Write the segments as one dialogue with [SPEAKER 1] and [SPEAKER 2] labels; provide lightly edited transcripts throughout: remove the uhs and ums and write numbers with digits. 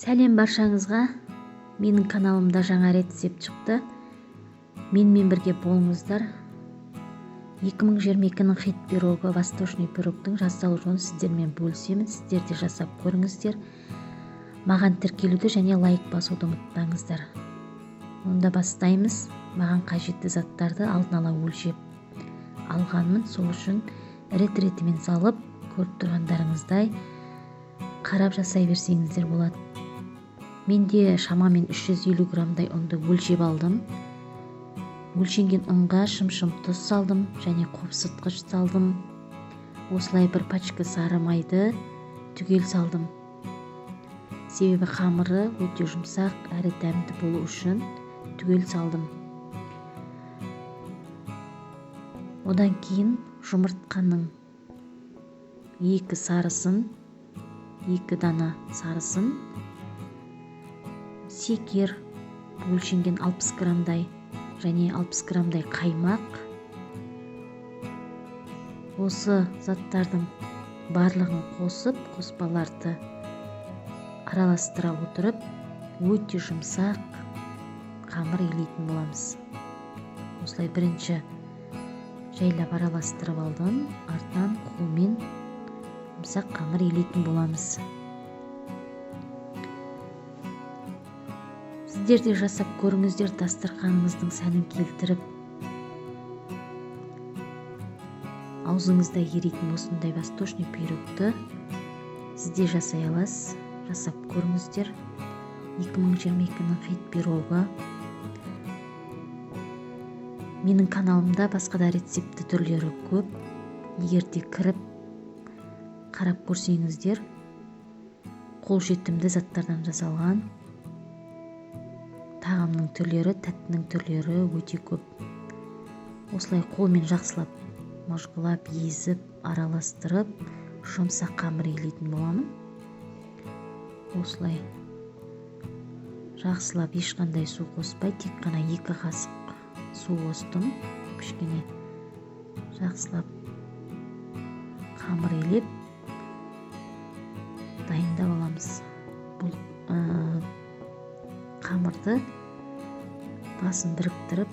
[SPEAKER 1] Сәлем баршаңызға. Менің каналымда жаңа рецепт шықты. Менімен бірге болыңыздар. 2022-нің хит пирогы, восточный пирогтың жасалу жолын сіздермен бөлісемін. Сіздер де жасап көріңіздер. Маған тіркелуді және лайк басуды ұмытпаңыздар. Онда бастаймыз. Маған қажетті заттарды алдын ала өлшеп алғанмын. Сол үшін рет-ретімен салып, көріп тұрғандарыңыздай қарап жасай берсеңіздер болады. Менде шамамен 350 граммдай ұнды өлшеп алдым. Өлшенген ұнға шым-шым тұз салдым және қопсытқыш салдым. Осылай бір пачка сары майды түгел салдым. Себебі қамыры өте жұмсақ әрі дәмді болу үшін түгел салдым. Одан кейін жұмыртқаның 2 сарысын, 2 дана сарысын, секер өлшенген 60 граммдай және 60 граммдай қаймақ. Осы заттардың барлығын қоспаларды араластыра отырып, өте жұмсақ қамыр илейтін боламыз. Осылай бірінші жайлап араластырып алдым, артынан қолмен жұмсақ қамыр илейтін боламыз. Сіздер де жасап көріңіздер, дастарханыңыздың сәнін келтіріп, аузыңызда еритін осындай восточный пирогты сізде жасай аласыз. Жасап көріңіздер. 2022-нің хит пирогы. Менің каналымда басқа да рецепті түрлері көп. Егер де кіріп қарап көрсеңіздер, қолжетімді заттардан жасалған тағамның түрлері, тәттінің түрлері өте көп. Осылай қолмен жақсылап, мыжғылап, езіп, араластырып, жұмсақ қамыр илейтін боламын. Осылай жақсылап, ешқандай су қоспай, тек қана 2 қасық су қостым. Кішкене жақсылап қамыр илеп дайындап аламыз. Бұл қамырды басын біріктіріп,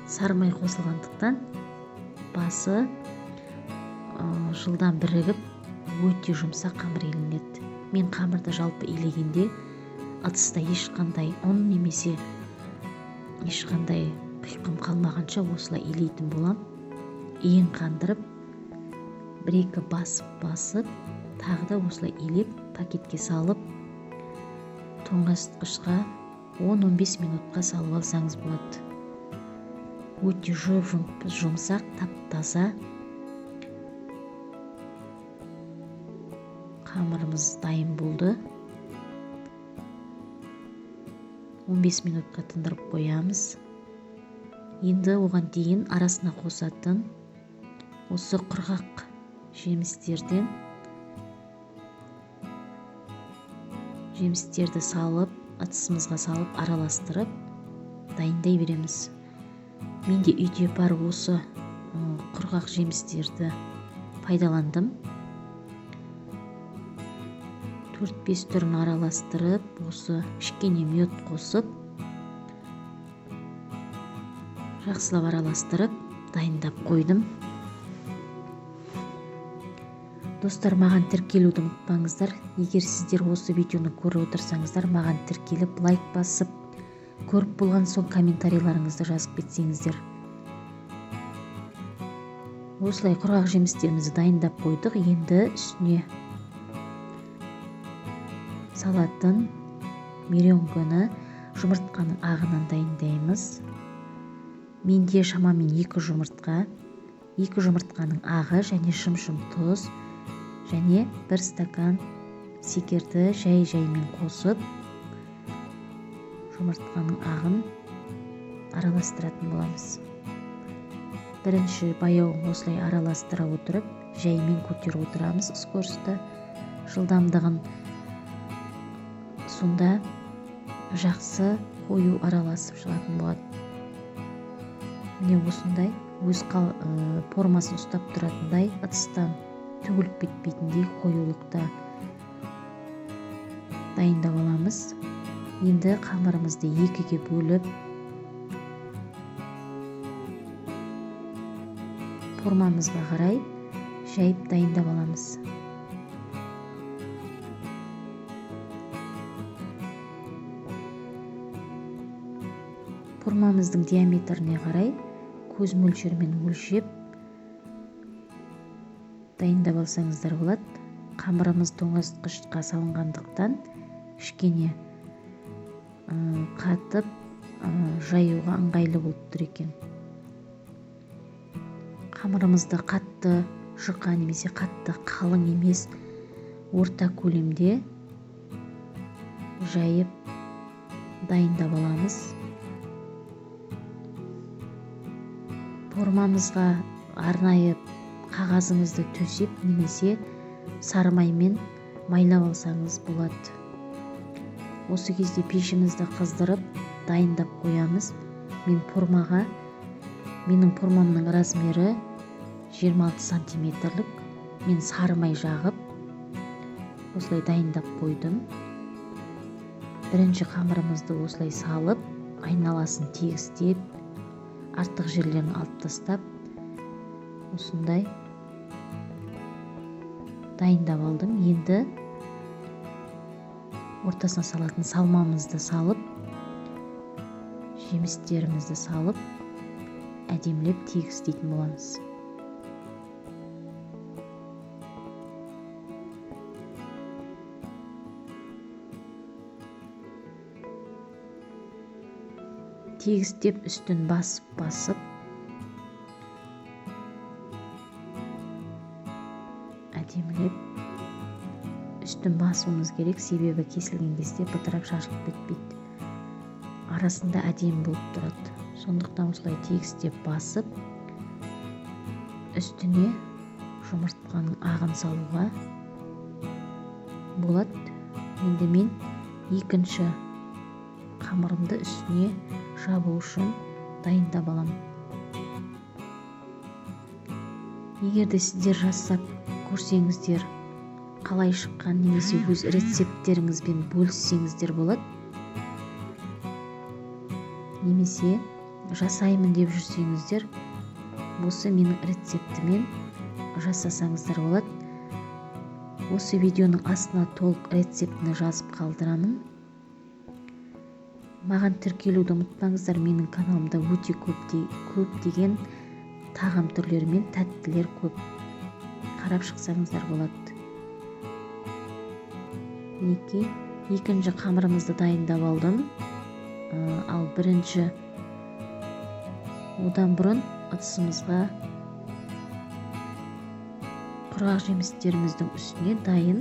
[SPEAKER 1] сарымай қосылғандықтан басы жылдан бірігіп, өте жұмсақ қамыр иленеді. Мен қамырды жалпы илегенде ыдыста ешқандай ұн немесе ешқандай қиқым қалмағанша осылай илейтін болам. Ең қандырып, 1-2 басып, тағы да осылай илеп, пакетке салып, тоңазытқышқа 10-15 минутқа салып алсаңыз болады. Өте жұмсақ, тап-таза қамырымыз дайын болды. 15 минутқа тындырып қоямыз. Енді оған дейін арасына қосатын осы құрғақ жемістерді салып, ыдысымызға салып, араластырып дайындай береміз. Менде үйде бар осы құрғақ жемістерді пайдаландым. 4-5 түрін араластырып, осы кішкене мед қосып, жақсылап араластырып, дайындап қойдым. Достар, маған тіркелуді ұмытпаңыздар. Егер сіздер осы видеоны көріп отырсаңыздар, маған тіркеліп, лайк басып, көріп болған соң комментарийларыңызды жазып кетсеңіздер. Осылай құрғақ жемістерімізді дайындап қойдық. Енді үстіне салатын меренгені жұмыртқаның ағынан дайындаймыз. Менде шамамен 2 жұмыртқа, 2 жұмыртқаның ағы және шым-шым тұз және 1 стакан секерді жай-жаймен қосып, жұмыртқаның ағын араластыратын боламыз. Бірінші баяу осылай араластыра отырып, жаймен көтеріп отырамыз скорості. Жылдамдығын сонда жақсы қою араласып шығатын болады. Міне осындай өз формасын ұстап тұратындай, ыдыстан төгіліп кетпейтіндей қоюлықта дайындап аламыз. Енді қамырымызды екіге бөліп формамызға қарай жайып дайындап аламыз. Формамыздың диаметріне қарай көз мөлшерімен өлшеп дайындап алсаңыздар болады. Қамырымыз тоңазытқышқа салынғандықтан кішкене қатып жаюға ыңғайлы болып тұр екен. Қамырымызды қатты жұқа немесе қатты қалың емес, орта көлемде жайып дайындап аламыз. Формамызға арнайы қағазыңызды төсеп немесе сары маймен майлап алсаңыз болады. Осы кезде пешімізді қыздырып дайындап қоямыз. Менің формамның размері 26 сантиметрлік. Мен сары май жағып осылай дайындап қойдым. Бірінші қамырымызды осылай салып, айналасын тегістеп, артық жерлерін алып тастап, осындай дайындап алдым. Енді ортасына салатын салмамызды салып, жемістерімізді салып, әдемілеп тегістейтін боламыз. Тегістеп үстін басып әдемілеп үстін басуымыз керек, себебі кесілген кезде бытырап шашылып кетпейді. Арасында әдемі болып тұрады. Сондықтан осылай тегістеп басып, үстіне жұмыртқаның ағын салуға болады. Енді мен екінші қамырымды үстіне жабу үшін дайындап аламын. Егерде сіздер жасап көрсеңіздер, қалай шыққан немесе өз рецепттеріңізбен бөліссеңіздер болады. Немесе жасаймын деп жүрсеңіздер, осы менің рецептімен жасасаңыздар болады. Осы видеоның астына толық рецептіні жазып қалдырамын. Маған тіркелуді ұмытпаңыздар. Менің каналымда өте көптеген тағам түрлері мен тәттілер көп. Қарап шықсаңыздар болады. Екінші қамырымызды дайындап алдым. Ал бірінші, одан бұрын ыдысымызға құрғақ жемістеріміздің үстіне дайын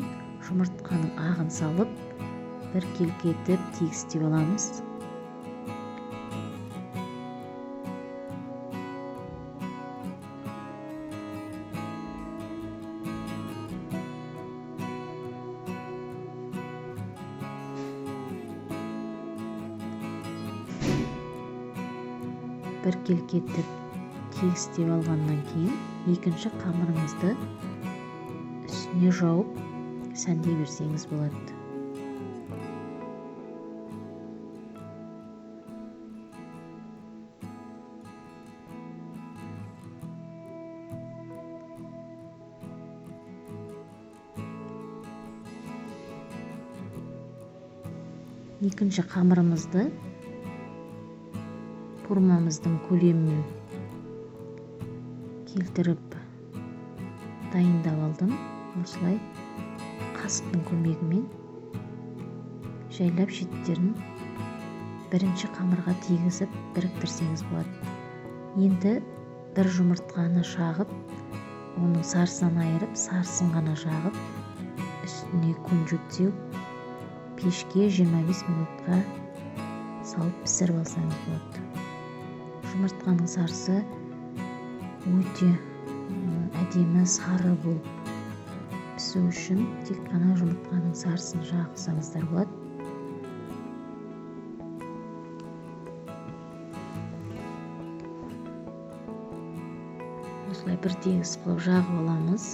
[SPEAKER 1] жұмыртқаның ағын салып, бір келкетіп тегістеп аламыз. Бір келкетіп тегістеп алғаннан кейін екінші қамырыңызды үстіне жауып сәндей берсеңіз болады. Екінші қамырымызды формамыздың көлемін келтіріп дайындап алдым. Осылай қасықтың көмегімен жайлап шеттерін бірінші қамырға тигізіп біріктірсеңіз болады. Енді бір жұмыртқаны шағып, оның сарысынан айырып, сарысын ғана жағып, үстіне күнжіт сеуіп, пешке 25 минутқа салып пісіріп алсаңыз болады. Жұмыртқаның сарысы өте әдемі сары болып пісу үшін тек қана жұмыртқаның сарысын жағсаңыздар болады. Осылай бір тегіс қылып жағып аламыз.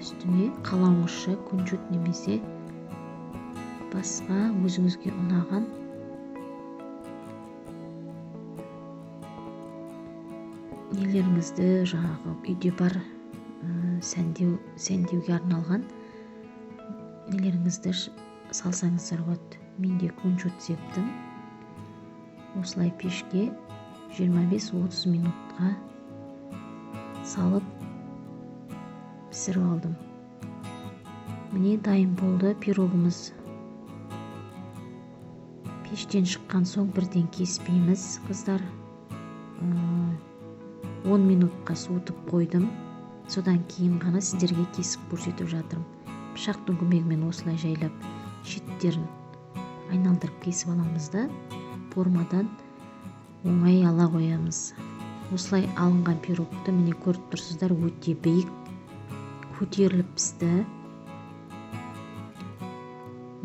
[SPEAKER 1] Үстіне қаламұшы, күнжіт немесе басқа өзіңізге ұнаған нелеріңізді, жаңағы үйде бар сәндеуге арналған нелеріңізді салсаңыздар болады. Менде кунжут септім. Осылай пешке 25-30 минутқа салып пісіріп алдым. Міне дайын болды пирогымыз. Пештен шыққан соң бірден кеспейміз, қыздар. 10 минутқа суытып қойдым. Содан кейін ғана сіздерге кесіп көрсетіп жатырмын. Пышақтың көмегімен осылай жайлап шеттерін айналдырып кесіп аламыз да формадан оңай ала қоямыз. Осылай алынған пирогты міне көріп тұрсыздар, өте биік көтеріліп пісті.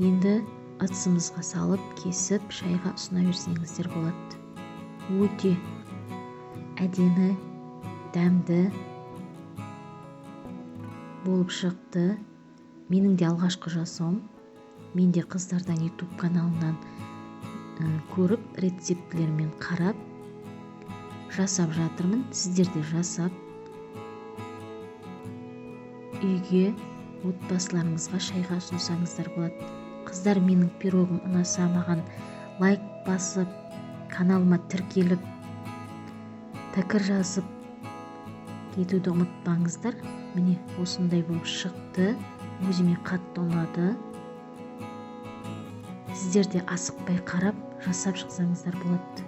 [SPEAKER 1] Енді ыдысымызға салып кесіп шайға ұсына берсеңіздер болады. Өте әдемі, дәмді болып шықты. Менің де алғашқы жасауым. Мен де қыздардан YouTube каналынан көріп, рецептілермен қарап жасап жатырмын. Сіздер де жасап үйге отбасыларыңызға шайға ұсынсаңыздар болады. Қыздар, менің пирогым ұнаса, маған лайк басып, каналыма тіркеліп, пікір жазып кетуді ұмытпаңыздар. Міне осындай болып шықты. Өзіме қатты ұнады. Сіздер де асықпай қарап, жасап шықсаңыздар болады.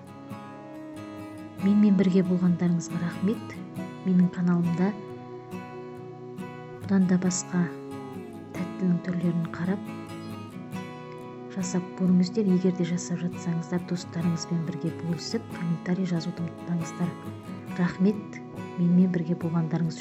[SPEAKER 1] Менімен бірге болғандарыңызға рахмет. Менің каналымда бұдан да басқа тәттінің түрлерін қарап жасап көріңіздер. Егер де жасап жатсаңыздар, достарыңызбен бірге бөлісіп, комментарий жазуды ұмытпаңыздар. Рахмет, менімен бірге болғандарыңыз